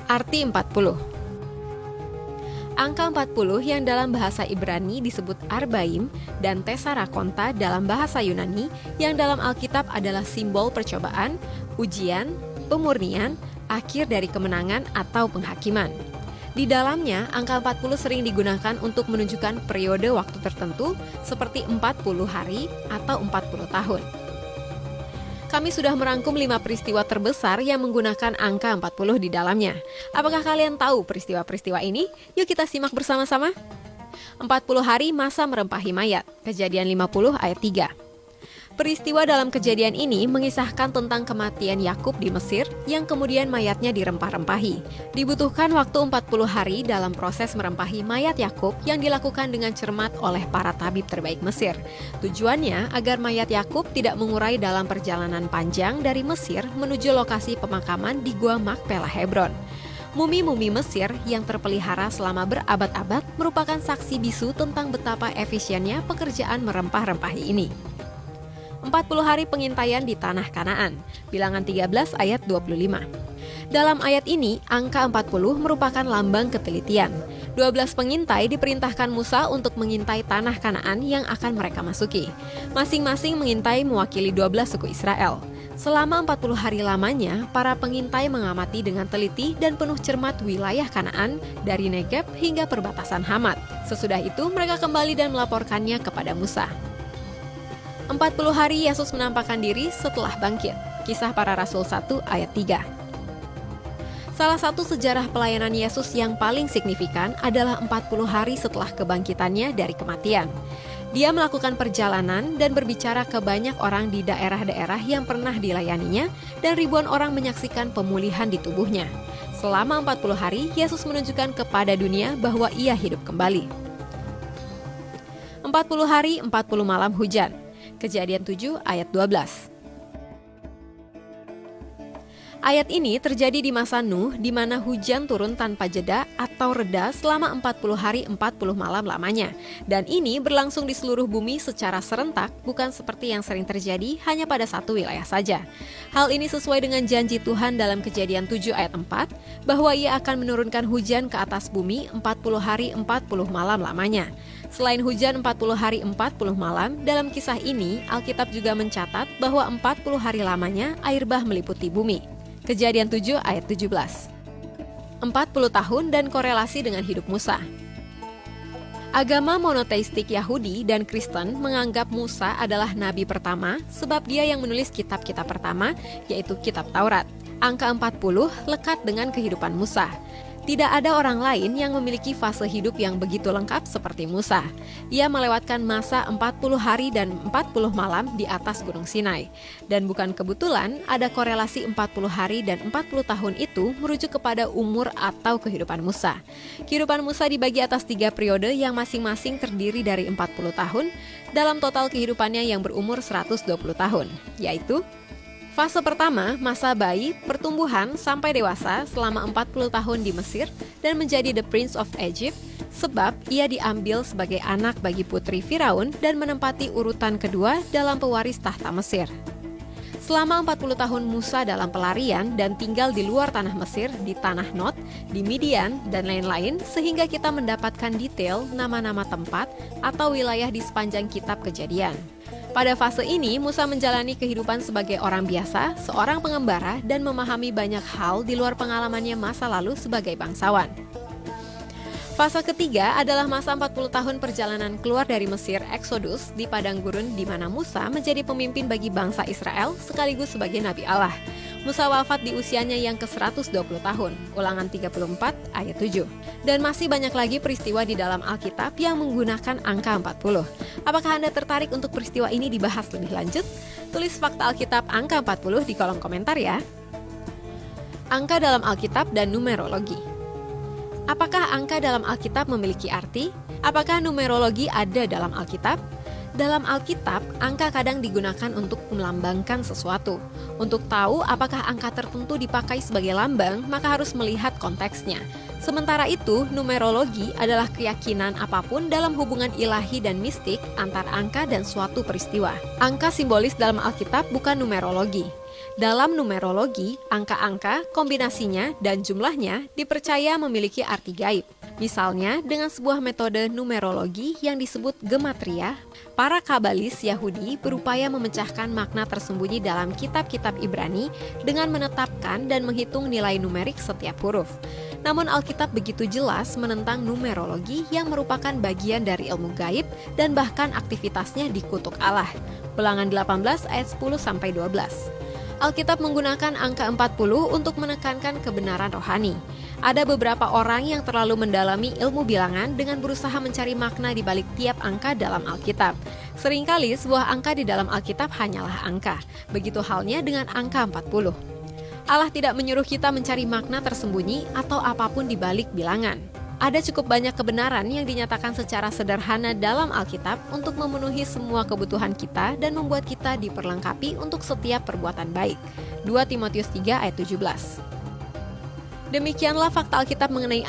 Arti 40. Angka 40 yang dalam bahasa Ibrani disebut Arbaim dan Tesarakonta dalam bahasa Yunani yang dalam Alkitab adalah simbol percobaan, ujian, pemurnian, akhir dari kemenangan atau penghakiman. Di dalamnya, angka 40 sering digunakan untuk menunjukkan periode waktu tertentu seperti 40 hari atau 40 tahun. Kami sudah merangkum 5 peristiwa terbesar yang menggunakan angka 40 di dalamnya. Apakah kalian tahu peristiwa-peristiwa ini? Yuk kita simak bersama-sama. 40 hari masa merempahi mayat. Kejadian 50 ayat 3. Peristiwa dalam kejadian ini mengisahkan tentang kematian Yakub di Mesir yang kemudian mayatnya dirempah-rempahi. Dibutuhkan waktu 40 hari dalam proses merempahi mayat Yakub yang dilakukan dengan cermat oleh para tabib terbaik Mesir. Tujuannya agar mayat Yakub tidak mengurai dalam perjalanan panjang dari Mesir menuju lokasi pemakaman di Gua Makpelah Hebron. Mumi-mumi Mesir yang terpelihara selama berabad-abad merupakan saksi bisu tentang betapa efisiennya pekerjaan merempah-rempahi ini. 40 hari pengintaian di Tanah Kanaan, Bilangan 13 ayat 25. Dalam ayat ini, angka 40 merupakan lambang ketelitian. 12 pengintai diperintahkan Musa untuk mengintai Tanah Kanaan yang akan mereka masuki. Masing-masing mengintai mewakili 12 suku Israel. Selama 40 hari lamanya, para pengintai mengamati dengan teliti dan penuh cermat wilayah Kanaan dari Negeb hingga perbatasan Hamat. Sesudah itu, mereka kembali dan melaporkannya kepada Musa. 40 hari Yesus menampakkan diri setelah bangkit. Kisah Para Rasul 1 ayat 3. Salah satu sejarah pelayanan Yesus yang paling signifikan adalah 40 hari setelah kebangkitannya dari kematian. Dia melakukan perjalanan dan berbicara ke banyak orang di daerah-daerah yang pernah dilayaninya dan ribuan orang menyaksikan pemulihan di tubuhnya. Selama 40 hari, Yesus menunjukkan kepada dunia bahwa ia hidup kembali. 40 hari, 40 malam hujan. Kejadian 7 ayat 12. Ayat ini terjadi di masa Nuh di mana hujan turun tanpa jeda atau reda selama 40 hari 40 malam lamanya. Dan ini berlangsung di seluruh bumi secara serentak, bukan seperti yang sering terjadi hanya pada satu wilayah saja. Hal ini sesuai dengan janji Tuhan dalam Kejadian 7 ayat 4 bahwa ia akan menurunkan hujan ke atas bumi 40 hari 40 malam lamanya. Selain hujan 40 hari 40 malam, dalam kisah ini Alkitab juga mencatat bahwa 40 hari lamanya air bah meliputi bumi. Kejadian 7 ayat 17. 40 tahun dan korelasi dengan hidup Musa. Agama monoteistik Yahudi dan Kristen menganggap Musa adalah nabi pertama sebab dia yang menulis kitab-kitab pertama, yaitu kitab Taurat. Angka 40 lekat dengan kehidupan Musa. Tidak ada orang lain yang memiliki fase hidup yang begitu lengkap seperti Musa. Ia melewatkan masa 40 hari dan 40 malam di atas Gunung Sinai. Dan bukan kebetulan ada korelasi 40 hari dan 40 tahun itu merujuk kepada umur atau kehidupan Musa. Kehidupan Musa dibagi atas 3 periode yang masing-masing terdiri dari 40 tahun dalam total kehidupannya yang berumur 120 tahun, yaitu fase pertama, masa bayi, pertumbuhan sampai dewasa selama 40 tahun di Mesir dan menjadi the Prince of Egypt sebab ia diambil sebagai anak bagi putri Firaun dan menempati urutan kedua dalam pewaris tahta Mesir. Selama 40 tahun Musa dalam pelarian dan tinggal di luar tanah Mesir, di tanah Nod, di Midian, dan lain-lain sehingga kita mendapatkan detail nama-nama tempat atau wilayah di sepanjang kitab Kejadian. Pada fase ini, Musa menjalani kehidupan sebagai orang biasa, seorang pengembara, dan memahami banyak hal di luar pengalamannya masa lalu sebagai bangsawan. Fase ketiga adalah masa 40 tahun perjalanan keluar dari Mesir, Exodus, di padang gurun di mana Musa menjadi pemimpin bagi bangsa Israel sekaligus sebagai Nabi Allah. Musa wafat di usianya yang ke-120 tahun, Ulangan 34 ayat 7. Dan masih banyak lagi peristiwa di dalam Alkitab yang menggunakan angka 40. Apakah Anda tertarik untuk peristiwa ini dibahas lebih lanjut? Tulis fakta Alkitab angka 40 di kolom komentar ya. Angka dalam Alkitab dan numerologi. Apakah angka dalam Alkitab memiliki arti? Apakah numerologi ada dalam Alkitab? Dalam Alkitab, angka kadang digunakan untuk melambangkan sesuatu. Untuk tahu apakah angka tertentu dipakai sebagai lambang, maka harus melihat konteksnya. Sementara itu, numerologi adalah keyakinan apapun dalam hubungan ilahi dan mistik antar angka dan suatu peristiwa. Angka simbolis dalam Alkitab bukan numerologi. Dalam numerologi, angka-angka, kombinasinya, dan jumlahnya dipercaya memiliki arti gaib. Misalnya, dengan sebuah metode numerologi yang disebut gematria, para kabalis Yahudi berupaya memecahkan makna tersembunyi dalam kitab-kitab Ibrani dengan menetapkan dan menghitung nilai numerik setiap huruf. Namun Alkitab begitu jelas menentang numerologi yang merupakan bagian dari ilmu gaib dan bahkan aktivitasnya dikutuk Allah. Ulangan 18 ayat 10-12. Alkitab menggunakan angka 40 untuk menekankan kebenaran rohani. Ada beberapa orang yang terlalu mendalami ilmu bilangan dengan berusaha mencari makna di balik tiap angka dalam Alkitab. Seringkali sebuah angka di dalam Alkitab hanyalah angka. Begitu halnya dengan angka 40. Allah tidak menyuruh kita mencari makna tersembunyi atau apapun di balik bilangan. Ada cukup banyak kebenaran yang dinyatakan secara sederhana dalam Alkitab untuk memenuhi semua kebutuhan kita dan membuat kita diperlengkapi untuk setiap perbuatan baik. 2 Timotius 3 ayat 17. Demikianlah fakta Alkitab mengenai